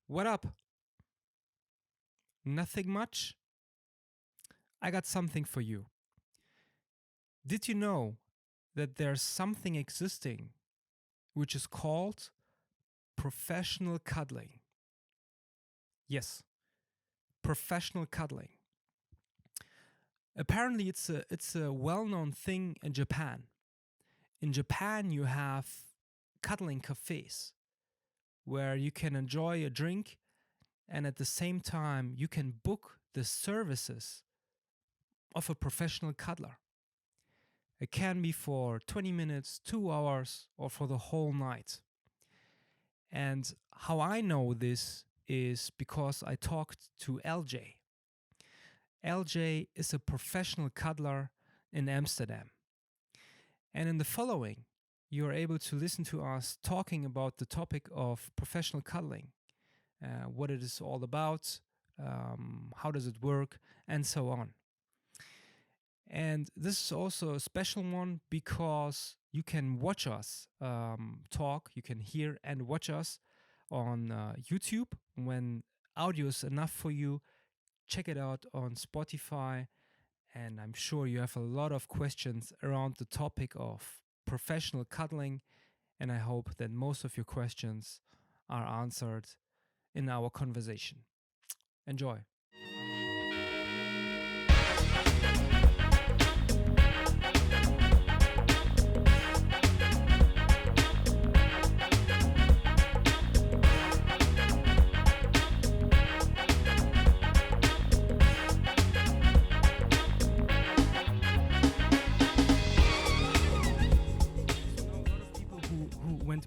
What up? Nothing much? I got something for you. Did you know that there's something existing which is called professional cuddling? Yes, professional cuddling. Apparently, it's a well-known thing in Japan. In Japan, you have cuddling cafes where you can enjoy a drink and at the same time you can book the services of a professional cuddler. It can be for 20 minutes, 2 hours, or for the whole night. And how I know this is because I talked to Elle Jay. Elle Jay is a professional cuddler in Amsterdam. And in the following, you are able to listen to us talking about the topic of professional cuddling, what it is all about, how does it work, and so on. And this is also a special one because you can watch us talk, you can hear and watch us on YouTube. When audio is enough for you, check it out on Spotify. And I'm sure you have a lot of questions around the topic of professional cuddling. And I hope that most of your questions are answered in our conversation. Enjoy.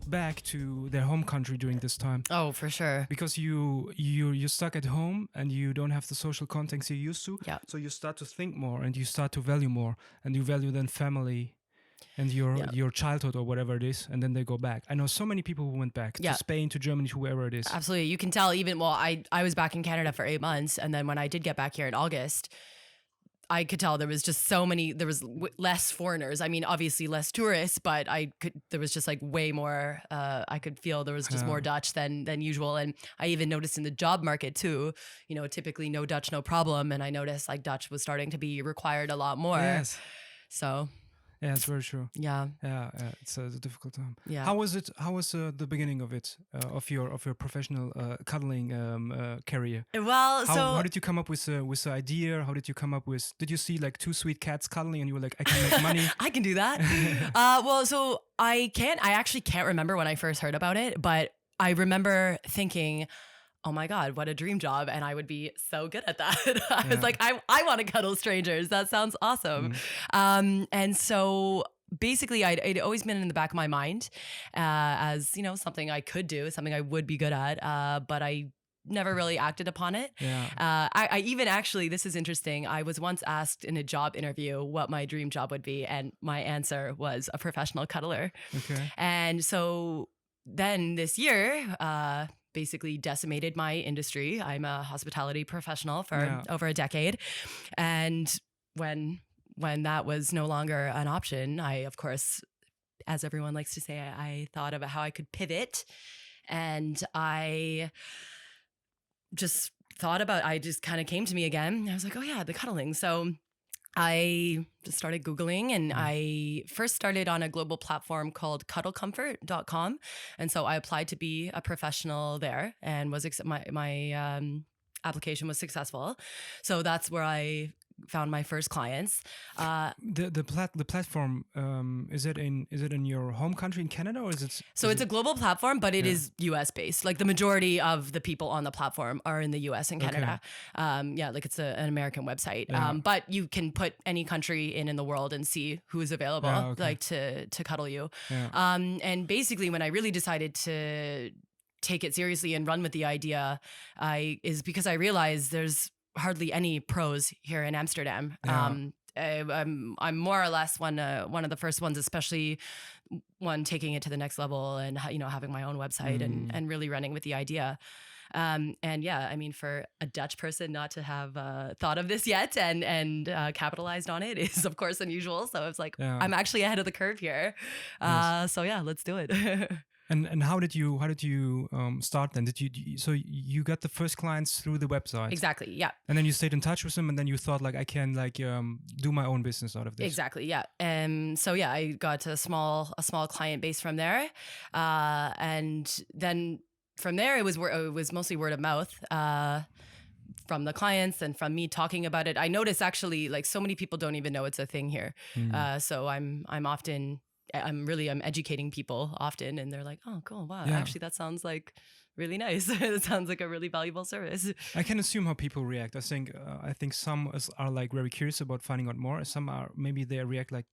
Back to their home country during this time. Oh, for sure. Because you're stuck at home and you don't have the social contacts you used to. Yeah. So you start to think more and you start to value more, and you value then family and your childhood or whatever it is, and then they go back. I know so many people who went back to Spain, to Germany, to wherever it is. Absolutely. You can tell even, well, I was back in Canada for 8 months, and then when I did get back here in August, I could tell there was just so many, there was less foreigners. I mean, obviously less tourists, but there was just like way more, I could feel there was just more Dutch than usual. And I even noticed in the job market too, typically no Dutch, no problem. And I noticed like Dutch was starting to be required a lot more. Yes. So. Yeah, it's very true. Yeah. Yeah, it's a difficult time. Yeah. How was it? How was the beginning of it, of your professional cuddling career? Well, how did you come up with the idea? How did you come up with? Did you see like two sweet cats cuddling and you were like, I can make money? I can do that. Well, so I actually can't remember when I first heard about it, but I remember thinking, oh my God, what a dream job. And I would be so good at that. I was like, I want to cuddle strangers. That sounds awesome. And so basically I'd always been in the back of my mind as, something I could do, something I would be good at. But I never really acted upon it. Yeah. I even actually, this is interesting. I was once asked in a job interview what my dream job would be. And my answer was a professional cuddler. Okay. And so then this year, basically decimated my industry. I'm a hospitality professional for over a decade. And when that was no longer an option, I, of course, as everyone likes to say, I thought about how I could pivot. And I just kind of came to me again. I was like, oh yeah, the cuddling. So I just started Googling, and I first started on a global platform called cuddlecomfort.com. And so I applied to be a professional there, and my application was successful. So that's where I found my first clients. The platform, is it in your home country in Canada, or is it? So it's a global platform, but it is US based. Like the majority of the people on the platform are in the US and Canada. Okay. Like it's an American website. Yeah. But you can put any country in the world and see who is available, like to cuddle you. Yeah. And basically when I really decided to take it seriously and run with the idea, is because I realized there's hardly any pros here in Amsterdam. Yeah. I'm more or less one of the first ones, especially one taking it to the next level and having my own website and really running with the idea. And yeah, I mean, for a Dutch person not to have thought of this yet and capitalized on it is of course unusual. So it's like I'm actually ahead of the curve here. Yes. So yeah, let's do it. And how did you start then? So you got the first clients through the website? Exactly. Yeah. And then you stayed in touch with them, and then you thought like, I can like do my own business out of this. Exactly. Yeah. So yeah, I got a small client base from there, and then from there it was mostly word of mouth. From the clients and from me talking about it. I notice actually like so many people don't even know it's a thing here. So I'm educating people often, and they're like, oh, cool. Wow. Yeah. Actually, that sounds like really nice. It sounds like a really valuable service. I can assume how people react. I think some are like very curious about finding out more. Some are, maybe they react like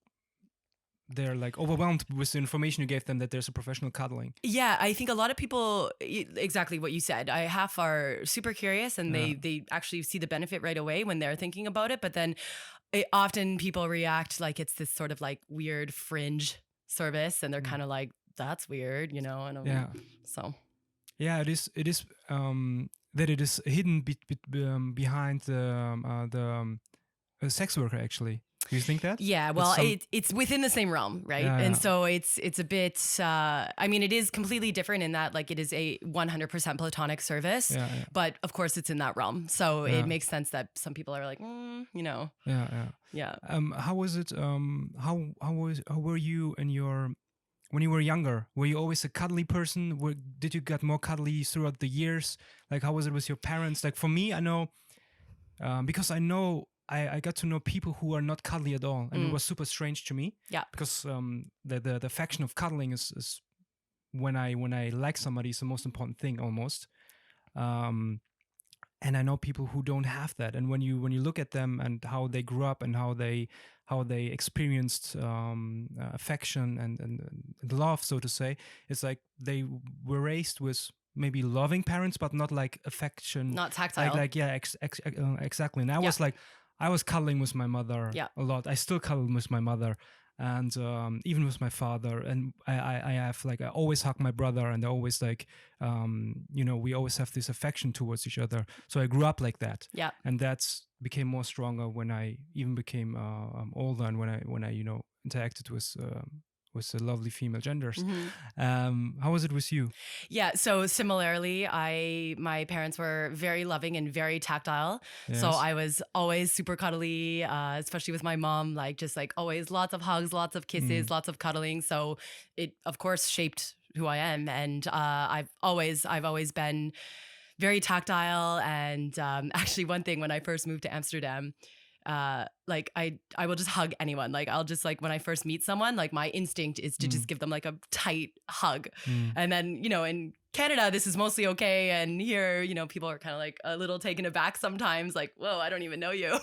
they're like overwhelmed with the information you gave them that there's a professional cuddling. Yeah, I think a lot of people, exactly what you said. Half are super curious, and they actually see the benefit right away when they're thinking about it. But then often people react like it's this sort of like weird fringe service, and they're kind of like, that's weird, you know? And so. Yeah, it is that it is hidden behind the sex worker, actually. Do you think that? Yeah, well, it's within the same realm, right? Yeah, and so it's a bit, I mean, it is completely different in that like it is a 100% platonic service, but of course it's in that realm. So it makes sense that some people are like, you know. Yeah. How was it? How were you when you were younger? Were you always a cuddly person? Did you get more cuddly throughout the years? Like, how was it with your parents? Like for me, I know, because I know I got to know people who are not cuddly at all, and it was super strange to me. Yeah. Because the affection of cuddling is when I like somebody is the most important thing almost. And I know people who don't have that. And when you look at them and how they grew up and how they experienced affection and love, so to say, it's like they were raised with maybe loving parents, but not like affection, not tactile. Exactly. And I was cuddling with my mother a lot. I still cuddle with my mother, and even with my father. And I have like, I always hug my brother, and I always like, we always have this affection towards each other. So I grew up like that. Yeah. And that's became more stronger when I even became older, and when I interacted with the lovely female genders. How was it with you? Yeah, so similarly, my parents were very loving and very tactile. Yes. So I was always super cuddly, especially with my mom, like just like always lots of hugs, lots of kisses, lots of cuddling. So it of course shaped who I am, and I've always been very tactile. And actually, one thing when I first moved to Amsterdam, like I will just hug anyone. Like I'll just like when I first meet someone, like my instinct is to just give them like a tight hug. And then, in Canada, this is mostly okay. And here, people are kind of like a little taken aback sometimes, like, whoa, I don't even know you.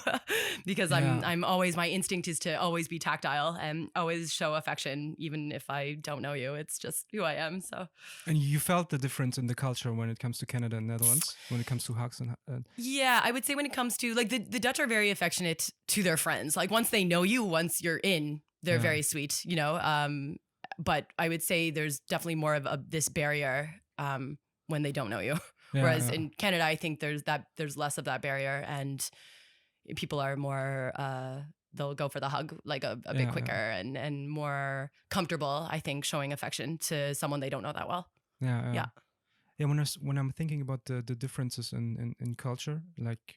Because I'm always, my instinct is to always be tactile and always show affection, even if I don't know you. It's just who I am. So. And you felt the difference in the culture when it comes to Canada and Netherlands, when it comes to hugs and yeah, I would say when it comes to like the Dutch are very affectionate to their friends. Like once they know you, once you're in, they're very sweet, but I would say there's definitely more of this barrier when they don't know you. Whereas in Canada, I think there's less of that barrier, and people are more they'll go for the hug like a bit quicker and more comfortable, I think, showing affection to someone they don't know that well. Yeah. When I'm thinking about the differences in culture, like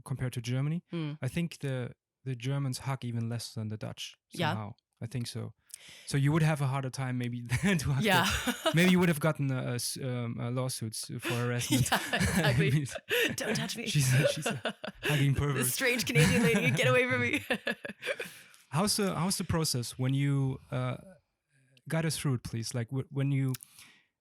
compared to Germany, I think the Germans hug even less than the Dutch somehow. I think so. So you would have a harder time maybe to hug. Yeah. Maybe you would have gotten lawsuits for harassment. Yeah, exactly. Don't touch me. She's a hugging pervert. This strange Canadian lady, get away from me. How's the process when you guide us through it, please? Like when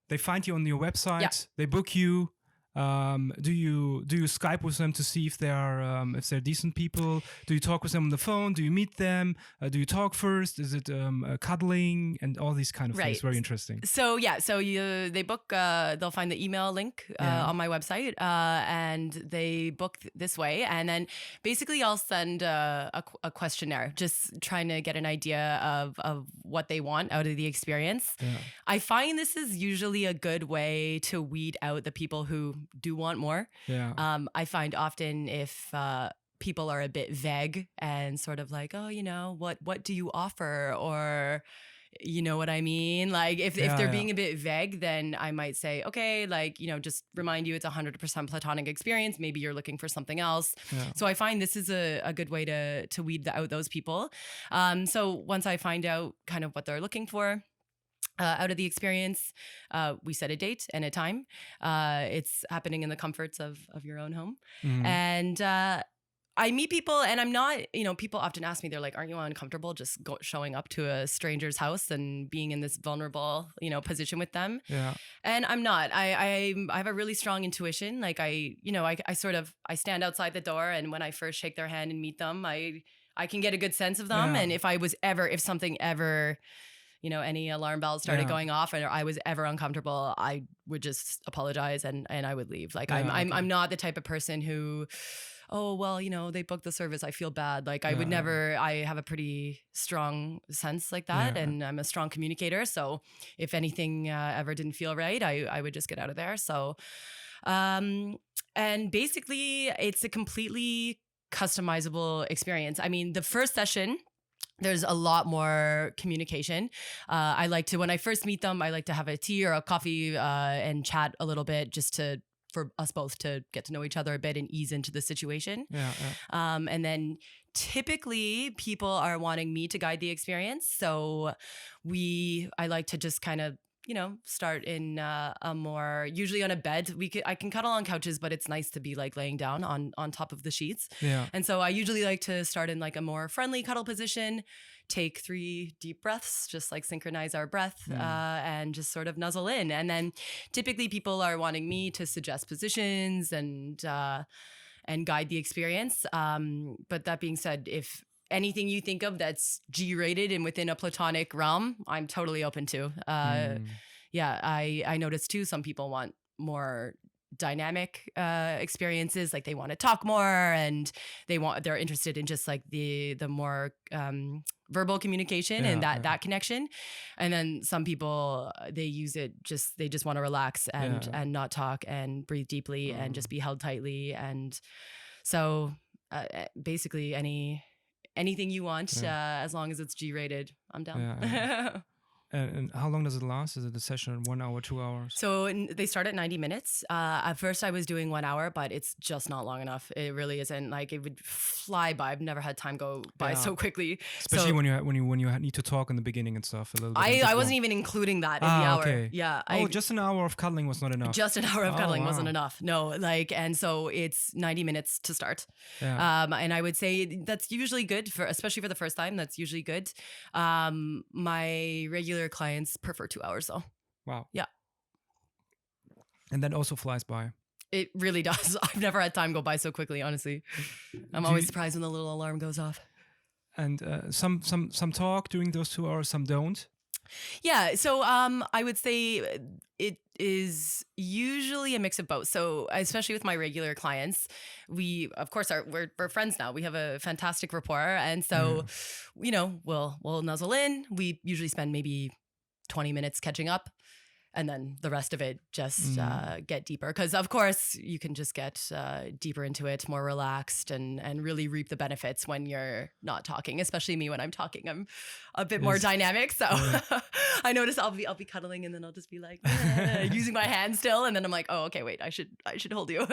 they find you on your website, they book you. Do you Skype with them to see if they're decent people? Do you talk with them on the phone? Do you meet them? Do you talk first? Is it cuddling and all these kind of things? Very interesting. So they book. They'll find the email link on my website, and they book this way. And then basically I'll send a questionnaire, just trying to get an idea of what they want out of the experience. Yeah. I find this is usually a good way to weed out the people who do want more. Yeah. I find often if people are a bit vague and sort of like, oh, what do you offer? Or You know what I mean? Like if they're being a bit vague, then I might say, okay, like, just remind you it's 100% platonic experience. Maybe you're looking for something else. Yeah. So I find this is a good way to weed out those people. So once I find out kind of what they're looking for, out of the experience, we set a date and a time. It's happening in the comforts of your own home. Mm-hmm. And I meet people and I'm not, people often ask me, they're like, aren't you uncomfortable just showing up to a stranger's house and being in this vulnerable, position with them? Yeah. And I'm not. I have a really strong intuition. Like I stand outside the door, and when I first shake their hand and meet them, I can get a good sense of them. Yeah. And if something ever, any alarm bells started going off and I was ever uncomfortable, I would just apologize and I would leave. Like I'm not the type of person who, oh, well, they booked the service, I feel bad. Like I would never, I have a pretty strong sense like that. And I'm a strong communicator. So if anything ever didn't feel right, I would just get out of there. So, and basically it's a completely customizable experience. I mean, the first session, there's a lot more communication. I like to, when I first meet them, I like to have a tea or a coffee and chat a little bit just for us both to get to know each other a bit and ease into the situation. And then typically people are wanting me to guide the experience. So I like to just kind of, start in a more, usually on a bed. I can cuddle on couches, but it's nice to be like laying down on top of the sheets. Yeah. And so I usually like to start in like a more friendly cuddle position, take 3 deep breaths, just like synchronize our breath and just sort of nuzzle in. And then typically people are wanting me to suggest positions and guide the experience. But that being said, if anything you think of that's G-rated and within a platonic realm, I'm totally open to. Yeah, I noticed too, some people want more dynamic experiences, like they want to talk more and they're interested in just like the more verbal communication and that connection. And then some people, they just want to relax and not talk and breathe deeply and just be held tightly. And so basically anything you want, as long as it's G-rated, I'm down. And how long does it last? Is it a session 1 hour, 2 hours? So they start at 90 minutes. At first I was doing 1 hour, but it's just not long enough. It really isn't. Like it would fly by. I've never had time go by so quickly. Especially when you need to talk in the beginning and stuff a little bit. I wasn't even including that in the hour. Okay. Yeah. Just an hour of cuddling was not enough. Just an hour of cuddling wasn't enough. No, and so it's 90 minutes to start. Yeah. And I would say that's usually good especially for the first time. That's usually good. My regular clients prefer 2 hours though. Wow. Yeah. And that also flies by. It really does. I've never had time go by so quickly, honestly. I'm always surprised when the little alarm goes off. And some talk during those 2 hours, some don't. Yeah. So I would say it is usually a mix of both. So especially with my regular clients, we of course we're friends now. We have a fantastic rapport, and so we'll nuzzle in. We usually spend maybe 20 minutes catching up, and then the rest of it just get deeper. Because of course you can just get deeper into it, more relaxed, and really reap the benefits when you're not talking. Especially me, when I'm talking, I'm a bit more dynamic. So I notice I'll be cuddling, and then I'll just be like using my hand still, and then I'm like, oh, okay, wait, I should hold you.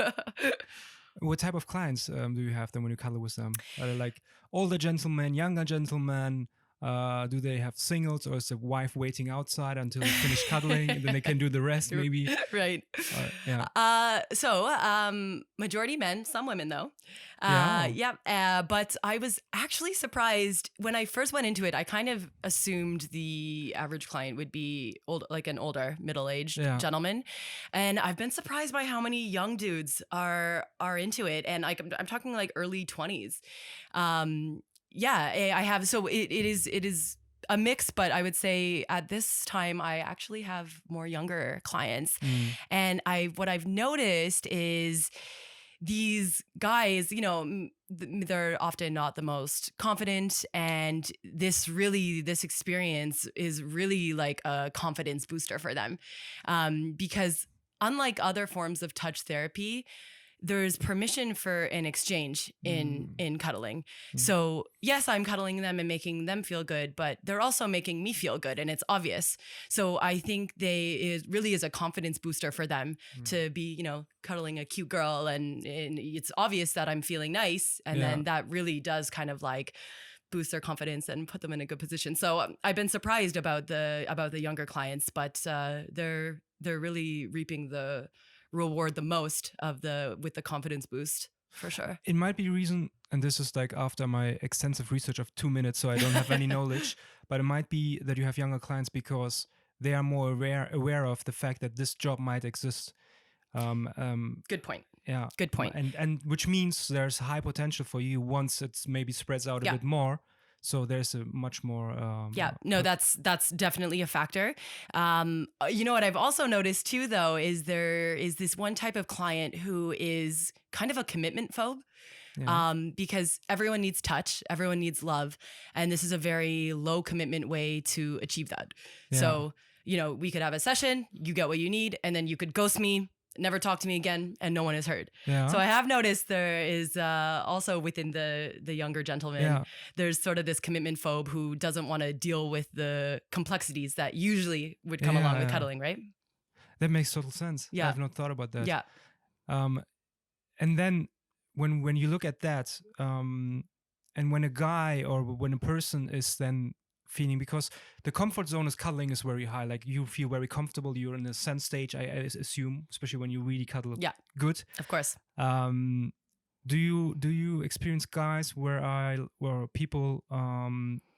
What type of clients do you have then when you cuddle with them? Are they like older gentlemen, younger gentlemen? Do they have singles, or is the wife waiting outside until they finish cuddling and then they can do the rest maybe? Right. So majority men, some women though. But I was actually surprised when I first went into it. I kind of assumed the average client would be an older, middle-aged gentleman, and I've been surprised by how many young dudes are into it, and like I'm talking like early 20s. I have. So it is a mix, but I would say at this time I actually have more younger clients, and what I've noticed is these guys, they're often not the most confident, and this experience is really like a confidence booster for them, because unlike other forms of touch therapy, there's permission for an exchange in cuddling. So yes, I'm cuddling them and making them feel good, but they're also making me feel good, and it's obvious. So I think it really is a confidence booster for them to be, cuddling a cute girl, and it's obvious that I'm feeling nice, and then that really does kind of like boost their confidence and put them in a good position. So I've been surprised about the younger clients, but they're really reaping the reward the most with the confidence boost, for sure. It might be reason, and this is like after my extensive research of 2 minutes, so I don't have any knowledge, but it might be that you have younger clients because they are more aware of the fact that this job might exist. Good point. Yeah. Good point. And which means there's high potential for you once it's maybe spreads out a bit more. So there's a much more. That's definitely a factor. What I've also noticed too, though, is there is this one type of client who is kind of a commitment phobe. Because everyone needs touch, everyone needs love, and this is a very low commitment way to achieve that. Yeah. So, we could have a session, you get what you need, and then you could ghost me, never talk to me again, and no one is heard. Yeah. So I have noticed there is also within the younger gentleman, there's sort of this commitment phobe who doesn't want to deal with the complexities that usually would come along with cuddling, right? That makes total sense. Yeah. I've not thought about that. Yeah. And then when you look at that, and when a guy or when a person is then feeling, because the comfort zone is cuddling is very high, like you feel very comfortable, you're in a zen stage, I assume, especially when you really cuddle good. Of course. Do you experience guys where people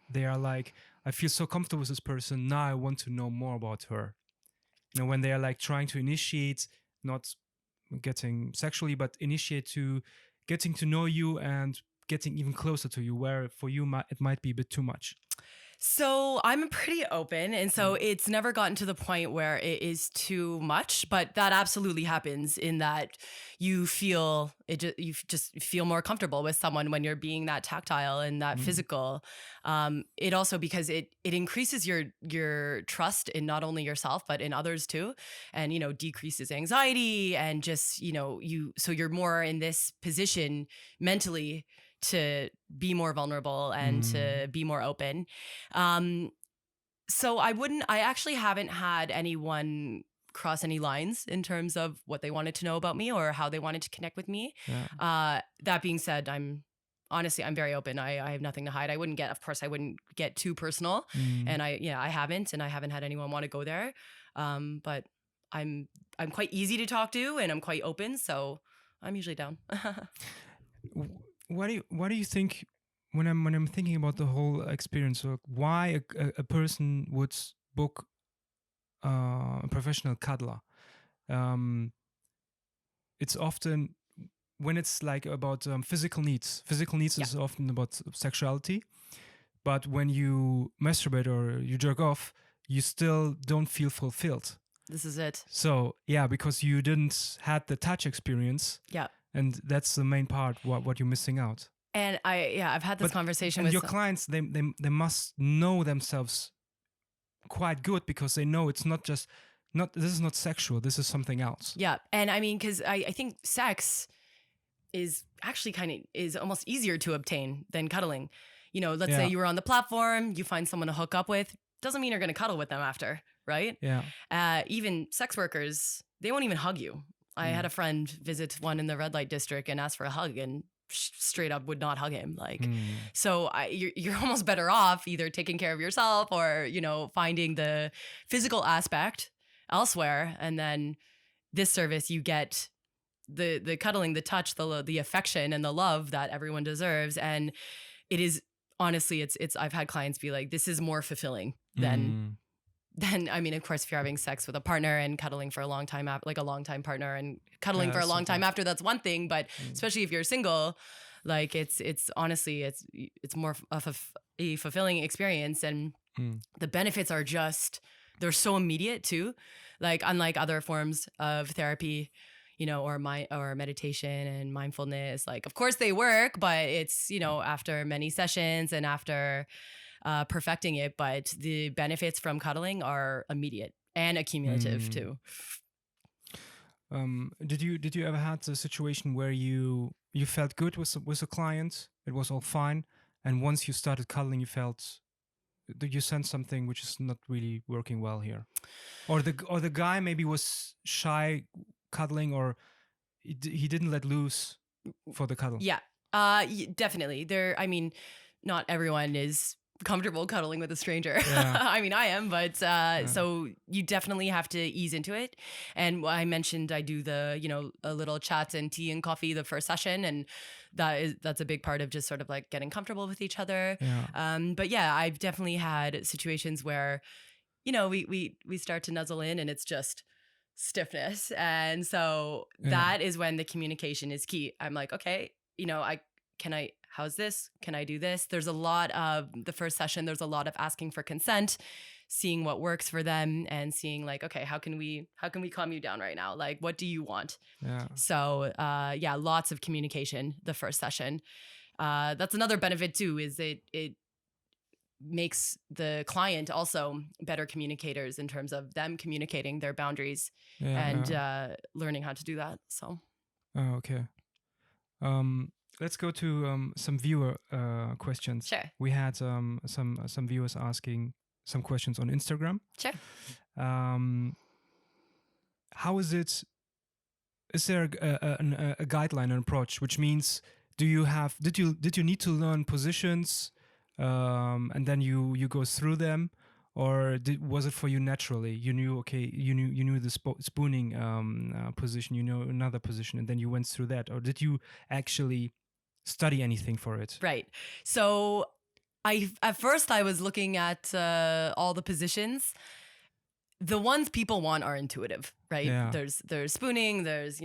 they are like, I feel so comfortable with this person, now I want to know more about her, when they are like trying to initiate, not getting sexually, but initiate to getting to know you and getting even closer to you, where for you it might be a bit too much? So I'm pretty open, and so it's never gotten to the point where it is too much, but that absolutely happens in that you just feel more comfortable with someone when you're being that tactile and that physical. It also, because it increases your trust in not only yourself but in others too, and decreases anxiety, and just so you're more in this position mentally to be more vulnerable and to be more open. So I actually haven't had anyone cross any lines in terms of what they wanted to know about me or how they wanted to connect with me. Yeah. That being said, I'm very open. I have nothing to hide. I wouldn't get too personal, and I haven't had anyone want to go there. But I'm quite easy to talk to, and I'm quite open, so I'm usually down. What do you think when I'm thinking about the whole experience? Why a person would book a professional cuddler? It's often when it's like about physical needs. Physical needs is often about sexuality, but when you masturbate or you jerk off, you still don't feel fulfilled. This is it. So because you didn't had the touch experience. Yeah. And that's the main part, what you're missing out. And I've had this conversation with your clients. They must know themselves quite good, because they know it's this is not sexual. This is something else. Yeah, and I mean, because I think sex is actually is almost easier to obtain than cuddling. Let's say you were on the platform, you find someone to hook up with. Doesn't mean you're going to cuddle with them after, right? Yeah. Even sex workers, they won't even hug you. I had a friend visit one in the red light district and ask for a hug, and straight up would not hug him. So you're almost better off either taking care of yourself or, finding the physical aspect elsewhere. And then this service, you get the cuddling, the touch, the affection and the love that everyone deserves. And it is, honestly, I've had clients be like, this is more fulfilling than I mean, of course, if you're having sex with a partner and cuddling for a long time, like a long time partner and cuddling for a long time after, that's one thing. But especially if you're single, like it's honestly, it's more of a fulfilling experience. And the benefits are they're so immediate too. Like, unlike other forms of therapy, or meditation and mindfulness, like, of course they work, but it's, after many sessions and after perfecting it, but the benefits from cuddling are immediate and accumulative too. Did you ever had a situation where you felt good with a client? It was all fine, and once you started cuddling, you felt, did you sense something which is not really working well here, or the guy maybe was shy cuddling, or he didn't let loose for the cuddle? Yeah, definitely. I mean, not everyone is comfortable cuddling with a stranger. Yeah. I mean, I am, but so you definitely have to ease into it. And I mentioned I do the, a little chat and tea and coffee the first session, and that's a big part of just sort of like getting comfortable with each other. Yeah. But yeah, I've definitely had situations where, we start to nuzzle in and it's just stiffness. And so that is when the communication is key. I'm like, okay, how's this? Can I do this? There's a lot of the first session. There's a lot of asking for consent, seeing what works for them, and seeing like, okay, how can we calm you down right now? Like, what do you want? Yeah. So, lots of communication the first session. That's another benefit too, is it makes the client also better communicators in terms of them communicating their boundaries and learning how to do that. So. Oh, okay. Let's go to some viewer questions. Sure. We had some viewers asking some questions on Instagram. Sure. How is it? Is there a guideline, an approach? Which means, did you need to learn positions, and then you go through them, or was it for you naturally? You knew the spooning position, another position, and then you went through that, or did you actually study anything for it? Right. So at first I was looking at all the positions. The ones people want are intuitive, right? Yeah. There's spooning, there's,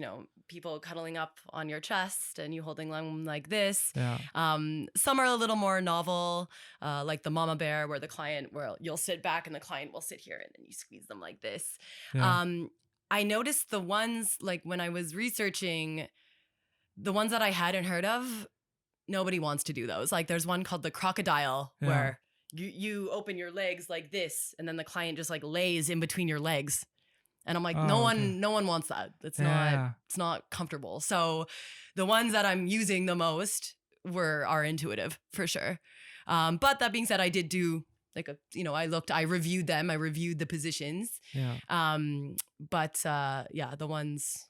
people cuddling up on your chest and you holding them like this. Yeah. Some are a little more novel, like the mama bear, where you'll sit back and the client will sit here and then you squeeze them like this. Yeah. I noticed the ones, like when I was researching, the ones that I hadn't heard of, nobody wants to do those. Like there's one called the crocodile, where you open your legs like this and then the client just like lays in between your legs. And I'm like, no one wants that. It's not comfortable. So the ones that I'm using the most are intuitive for sure. But that being said, I did do like I reviewed them. I reviewed the positions. Yeah. But the ones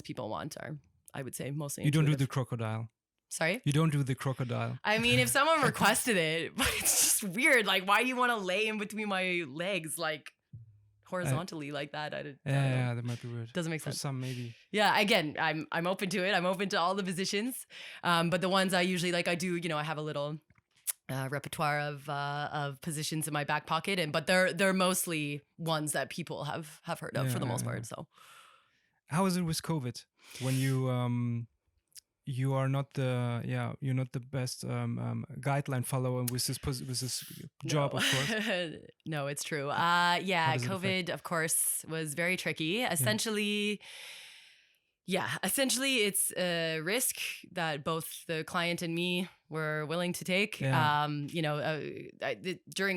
people want are, I would say, mostly You intuitive. don't do the crocodile. Sorry? You don't do the crocodile. I mean, if someone requested it, but it's just weird. Like, why do you want to lay in between my legs, like horizontally like that? I don't know. That might be weird. Doesn't make sense. For some, maybe. Yeah, again, I'm open to it. I'm open to all the positions. But the ones I usually like, I do, I have a little repertoire of positions in my back pocket, but they're mostly ones that people have heard of for the most part. So, how is it with COVID when you are not you're not the best guideline follower with this job, of course? No, it's true. COVID, of course, was very tricky. Essentially, it's a risk that both the client and me were willing to take. During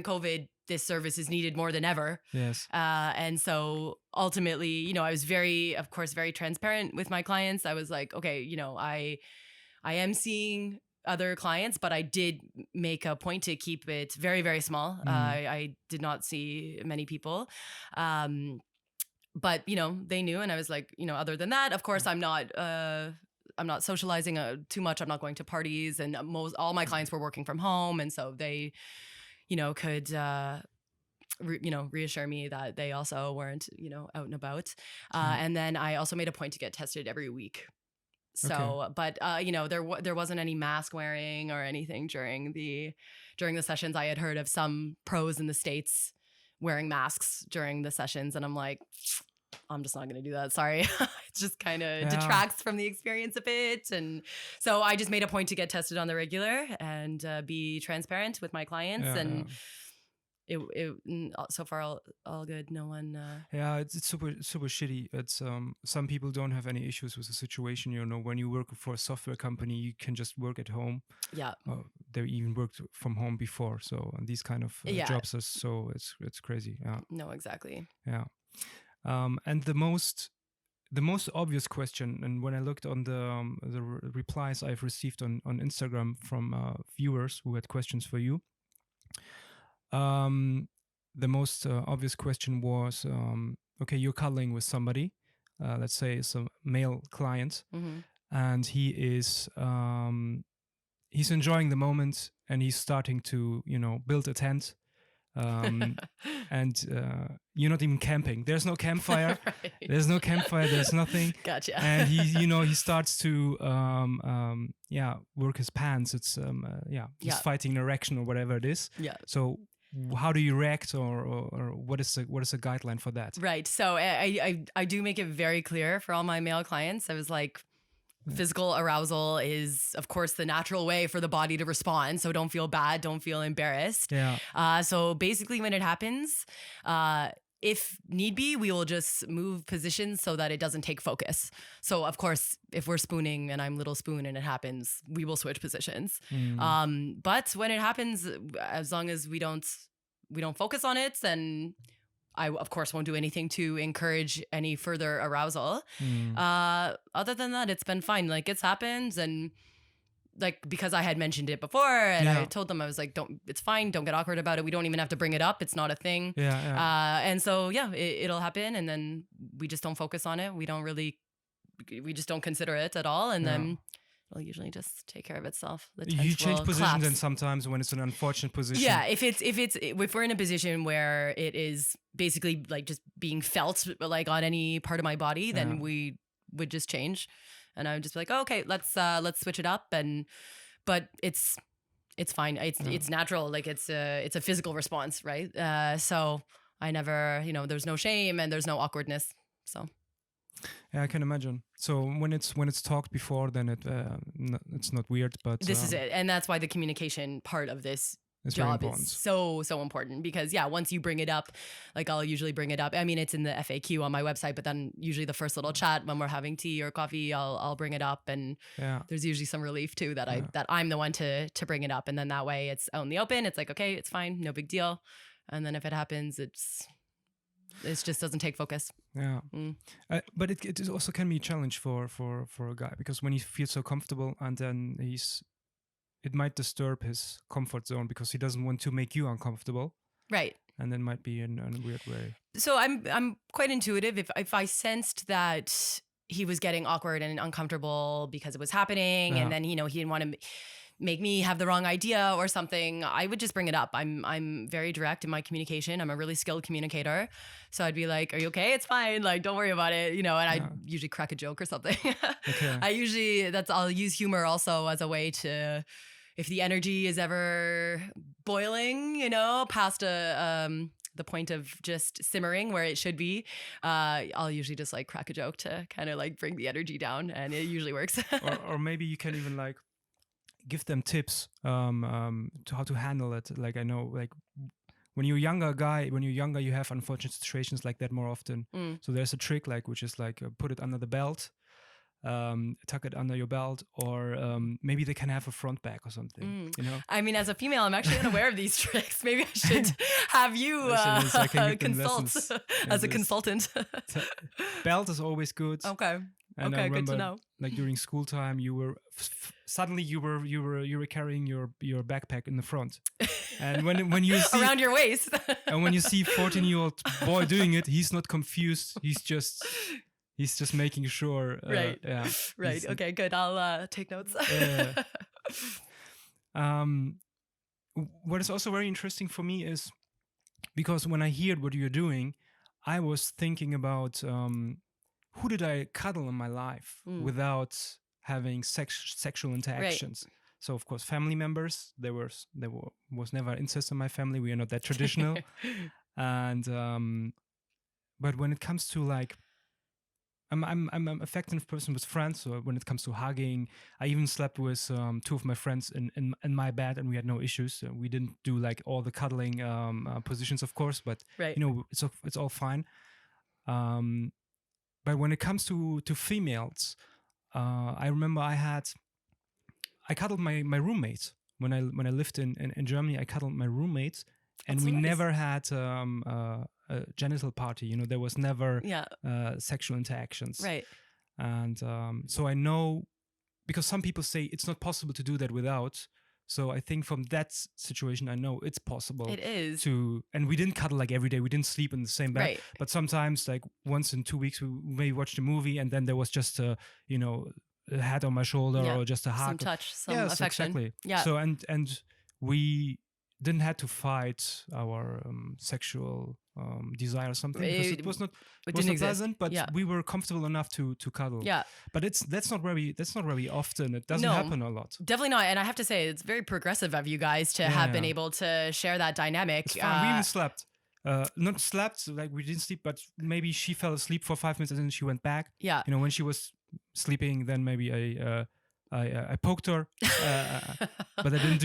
COVID, this service is needed more than ever. Yes. And so ultimately, I was very transparent with my clients. I was like, okay, I am seing other clients, but I did make a point to keep it very, very small. I did not see many people. But, they knew, and I was like, other than that, of course, I'm not socializing too much. I'm not going to parties, and all my clients were working from home. And so they, could, reassure me that they also weren't, out and about. And then I also made a point to get tested every week. So, but, there wasn't any mask wearing or anything during the sessions. I had heard of some pros in the States wearing masks during the sessions, and I'm like, I'm just not going to do that. Sorry. It just kind of detracts from the experience a bit. And so I just made a point to get tested on the regular and be transparent with my clients. It so far all good. No one. It's super shitty. It's some people don't have any issues with the situation. When you work for a software company, you can just work at home. Yeah. They even worked from home before. So these kind of jobs are it's crazy. Yeah. No, exactly. Yeah. And the the most obvious question, and when I looked on the replies I've received on Instagram from viewers who had questions for you, the most obvious question was, okay, you're cuddling with somebody, let's say it's a male client, and he's enjoying the moment, and he's starting to, build a tent. And you're not even camping. There's no campfire. Right. There's no campfire. There's nothing. Gotcha. And he starts to work his pants. It's he's fighting an erection or whatever it is. Yeah. So how do you react, or what is a guideline for that? Right. So I do make it very clear for all my male clients. I was like, physical arousal is, of course, the natural way for the body to respond. So don't feel bad. Don't feel embarrassed. Yeah. So basically, when it happens, if need be, we will just move positions so that it doesn't take focus. So, of course, if we're spooning and I'm little spoon and it happens, we will switch positions. But when it happens, as long as we don't focus on it, then I, of course, won't do anything to encourage any further arousal. Other than that, it's been fine. Like, it's happened, and like, because I had mentioned it before, and I told them, I was like, it's fine. Don't get awkward about it. We don't even have to bring it up. It's not a thing. And so, it'll happen, and then we just don't focus on it. We just don't consider it at all. And then it'll usually just take care of itself. You change positions, and sometimes when it's an unfortunate position. Yeah, if we're in a position where it is basically like just being felt like on any part of my body, then we would just change, and I would just be like, oh, okay, let's switch it up. But it's fine. It's natural. Like it's a physical response, right? So I never, there's no shame and there's no awkwardness. So. Yeah, I can imagine. So when it's talked before, then it's not weird. But this is it, and that's why the communication part of this job is so important, because once you bring it up, like I'll usually bring it up. I mean, it's in the FAQ on my website, but then usually the first little chat when we're having tea or coffee, I'll bring it up, and there's usually some relief too that I'm the one to bring it up, and then that way it's out in the open. It's like, okay, it's fine, no big deal. And then if it happens, it just doesn't take focus. Yeah. But it also can be a challenge for a guy, because when he feels so comfortable, and then it might disturb his comfort zone because he doesn't want to make you uncomfortable. Right. And then might be in a weird way. So I'm quite intuitive. If I sensed that he was getting awkward and uncomfortable because it was happening, and then he didn't want to make me have the wrong idea or something, I would just bring it up. I'm very direct in my communication. I'm a really skilled communicator. So I'd be like, are you okay? It's fine. Like, don't worry about it. And I usually crack a joke or something. Okay. I'll use humor also as a way to, if the energy is ever boiling, past the point of just simmering where it should be, I'll usually just like crack a joke to kind of like bring the energy down, and it usually works. or maybe you can even like give them tips to how to handle it. Like, I know, like when you're younger, you have unfortunate situations like that more often. So there's a trick, like, which is like put it under the belt, tuck it under your belt, or maybe they can have a front bag or something. I mean, as a female, I'm actually unaware of these tricks. Maybe I should have you consult as a consultant. Belt is always good. Okay. And okay, good to know. Like during school time, you were suddenly you were carrying your backpack in the front, and when you see around your waist, and when you see 14-year-old boy doing it, he's not confused. He's just making sure. Right. Yeah. Right. Okay. Good. I'll take notes. What is also very interesting for me is, because when I heard what you're doing, I was thinking about who did I cuddle in my life without having sexual interactions. Right. So of course, family members. There was never incest in my family. We are not that traditional. And but when it comes to like, I'm an affectionate person with friends. So when it comes to hugging, I even slept with two of my friends in my bed, and we had no issues. We didn't do like all the cuddling positions, of course, but it's all fine. But when it comes to females, I remember I cuddled my roommates when I lived in Germany. I cuddled my roommates, and we never had genital party. There was never sexual interactions. Right. And so I know, because some people say it's not possible to do that without. So I think from that situation, I know it's possible. It is. And we didn't cuddle like every day. We didn't sleep in the same bed. Right. But sometimes, like once in 2 weeks, we maybe watched a movie, and then there was just a hat on my shoulder or just a hug. Some touch, some affection. Exactly. Yeah. So and we didn't have to fight our sexual desire or something, because it was not pleasant, but we were comfortable enough to cuddle. Yeah. But that's not very often. It doesn't happen a lot. Definitely not. And I have to say, it's very progressive of you guys to have been able to share that dynamic. It's fun. We even slept. Not slept, like we didn't sleep, but maybe she fell asleep for 5 minutes and then she went back. Yeah. When she was sleeping, then maybe I poked her, but I didn't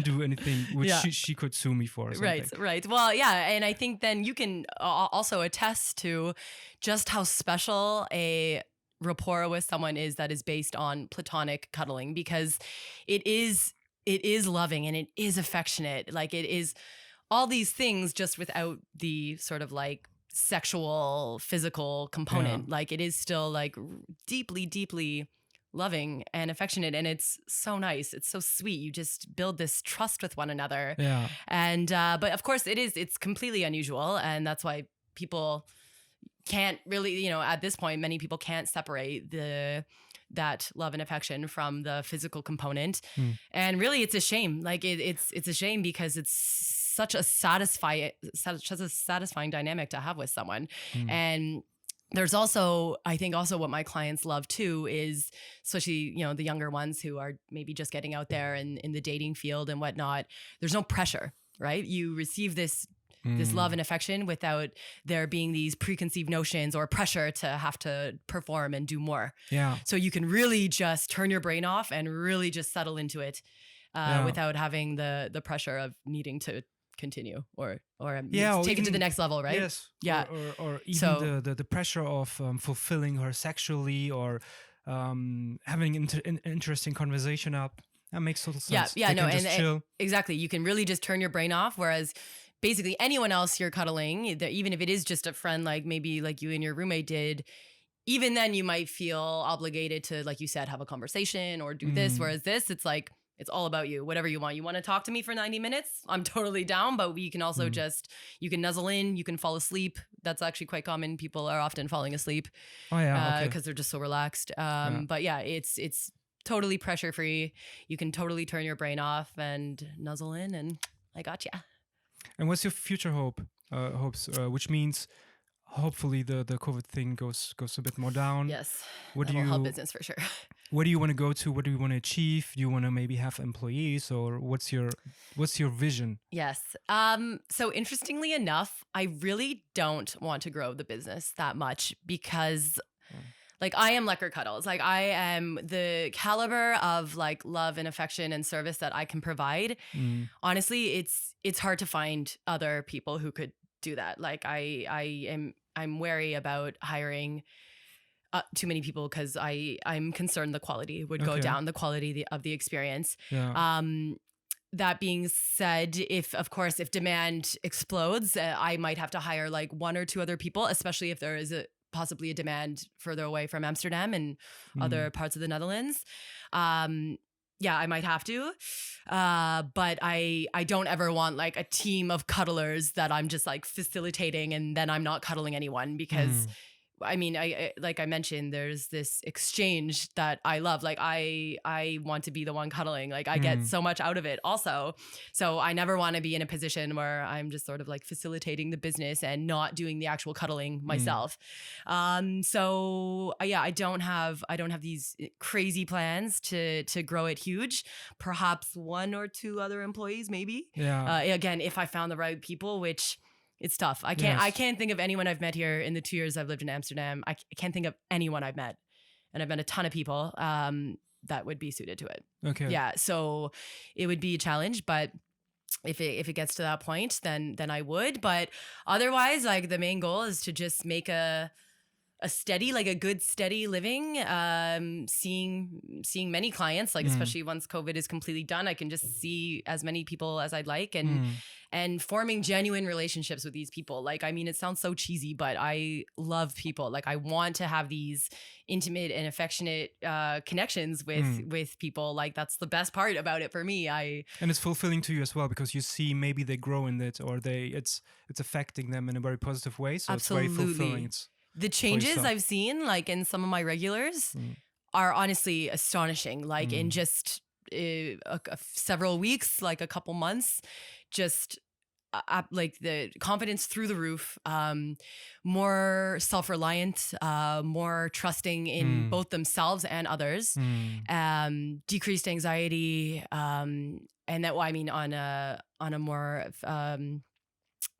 do anything which she could sue me for. Or something. Right. Well, yeah, and I think then you can also attest to just how special a rapport with someone is that is based on platonic cuddling, because it is loving and it is affectionate. Like, it is all these things just without the sort of like sexual, physical component. Yeah. Like, it is still like deeply, deeply loving and affectionate, and it's so nice. It's so sweet. You just build this trust with one another. Yeah. And but of course it's completely unusual, and that's why people can't really, at this point, many people can't separate that love and affection from the physical component. And really, it's a shame. Like, it's a shame, because it's such a satisfying dynamic to have with someone. And there's also, I think also what my clients love too is, especially, the younger ones who are maybe just getting out there in the dating field and whatnot, there's no pressure, right? You receive this love and affection without there being these preconceived notions or pressure to have to perform and do more. Yeah. So you can really just turn your brain off and really just settle into it without having the pressure of needing to continue or take it to the next level, right? Yes. Yeah. Or even the pressure of fulfilling her sexually, or having an interesting conversation up. That makes total sense. Yeah. No, and chill. Exactly. You can really just turn your brain off. Whereas basically anyone else you're cuddling, even if it is just a friend, like maybe like you and your roommate did, even then you might feel obligated to, like you said, have a conversation or do this. Whereas this, it's like, it's all about you, whatever you want. You want to talk to me for 90 minutes? I'm totally down, but you can also you can nuzzle in, you can fall asleep. That's actually quite common. People are often falling asleep. Oh yeah, because they're just so relaxed. But yeah, it's totally pressure free. You can totally turn your brain off and nuzzle in, and I gotcha. And what's your future hopes? Which means hopefully the COVID thing goes a bit more down. Yes, what that will help business for sure. Where do you want to go to? What do you want to achieve? Do you want to maybe have employees, or what's your vision? Yes. So interestingly enough, I really don't want to grow the business that much, because like, I am Lecker Cuddles. Like, I am the caliber of like love and affection and service that I can provide. Honestly, it's hard to find other people who could do that. Like, I'm wary about hiring too many people, because I'm concerned the quality would go down, the quality of the experience. Yeah. That being said, if demand explodes, I might have to hire like one or two other people, especially if there is possibly a demand further away from Amsterdam and other parts of the Netherlands. Yeah, I might have to. But I don't ever want like a team of cuddlers that I'm just like facilitating and then I'm not cuddling anyone, because I mean, I like I mentioned, there's this exchange that I love. Like, I want to be the one cuddling. Like, I get so much out of it also. So I never want to be in a position where I'm just sort of like facilitating the business and not doing the actual cuddling myself. So yeah, I don't have these crazy plans to grow it huge. Perhaps one or two other employees, maybe. Yeah. Again, if I found the right people, which it's tough. I can't think of anyone I've met here in the 2 years I've lived in Amsterdam. I can't think of anyone I've met. And I've met a ton of people that would be suited to it. Okay. Yeah. So it would be a challenge, but if it gets to that point, then I would. But otherwise, like, the main goal is to just make a a good steady living, seeing many clients, like especially once COVID is completely done, I can just see as many people as I'd like, and forming genuine relationships with these people. Like, I mean, it sounds so cheesy, but I love people. Like, I want to have these intimate and affectionate connections with people. Like, that's the best part about it for me. And it's fulfilling to you as well, because you see maybe they grow in it, or it's affecting them in a very positive way. So Absolutely. It's very fulfilling. The changes I've seen, like in some of my regulars, are honestly astonishing. Like in just several weeks, like a couple months, just like the confidence through the roof, more self-reliant, more trusting in both themselves and others, decreased anxiety, and that, well, I mean, on a more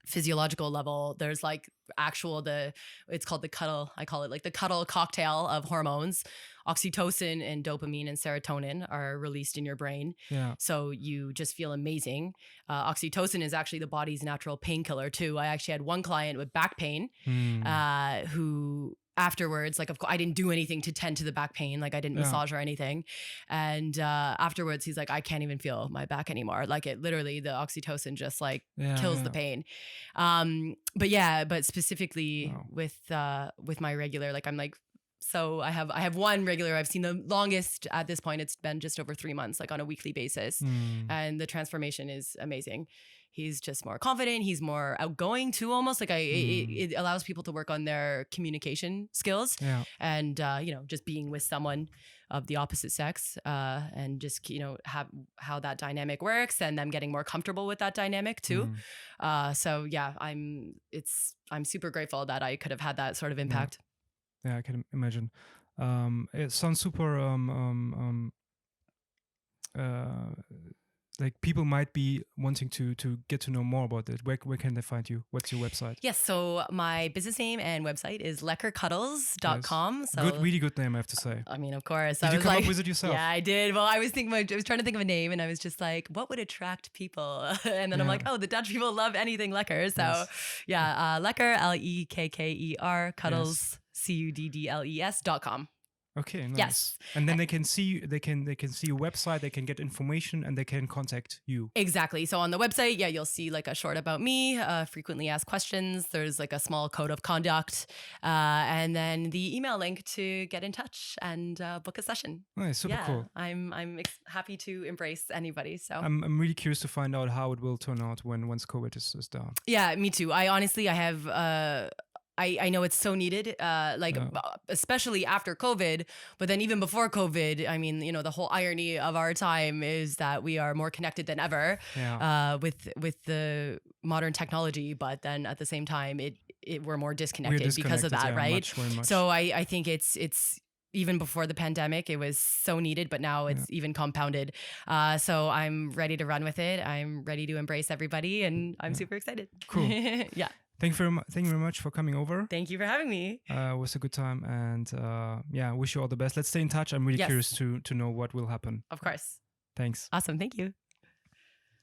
physiological level, there's like it's called the cuddle. I call it like the cuddle cocktail of hormones. Oxytocin and dopamine and serotonin are released in your brain. Yeah. So you just feel amazing. Oxytocin is actually the body's natural painkiller too. I actually had one client with back pain, who afterwards, like, of course, I didn't do anything to tend to the back pain. Like, I didn't massage or anything. And afterwards, he's like, I can't even feel my back anymore. Like, it literally, the oxytocin just like kills the pain. But specifically with my regular, like, I'm like, so I have one regular I've seen the longest at this point. It's been just over 3 months, like on a weekly basis. And the transformation is amazing. He's just more confident. He's more outgoing too, almost like it allows people to work on their communication skills, and just being with someone of the opposite sex, and just have how that dynamic works, and them getting more comfortable with that dynamic too. So yeah, I'm super grateful that I could have had that sort of impact. Yeah, I can imagine. It sounds super. Like, people might be wanting to get to know more about it. Where can they find you? What's your website? Yes, so my business name and website is leckercuddles.com. Nice. So really good name, I have to say. I mean, of course. Did you come up with it yourself? Yeah, I did. Well, I was trying to think of a name, and I was just like, what would attract people? And then I'm like, the Dutch people love anything lekker. So Lekker, Lekker, Cuddles, Cuddles.com. Okay, nice. Yes. And then they can see your website, they can get information, and they can contact you. Exactly. So on the website, you'll see like a short about me, frequently asked questions. There's like a small code of conduct, and then the email link to get in touch and book a session. Nice, super cool. I'm happy to embrace anybody. So I'm really curious to find out how it will turn out once COVID is down. Yeah, me too. I have. I know it's so needed, especially after COVID, but then even before COVID, I mean, the whole irony of our time is that we are more connected than ever with the modern technology, but then at the same time, we're more disconnected because of that, right? Much. So I think it's even before the pandemic, it was so needed, but now it's even compounded. So I'm ready to run with it. I'm ready to embrace everybody, and I'm super excited. Cool. Yeah. Thank you very much for coming over. Thank you for having me. It was a good time, and wish you all the best. Let's stay in touch. I'm really curious to know what will happen. Of course. Thanks. Awesome. Thank you.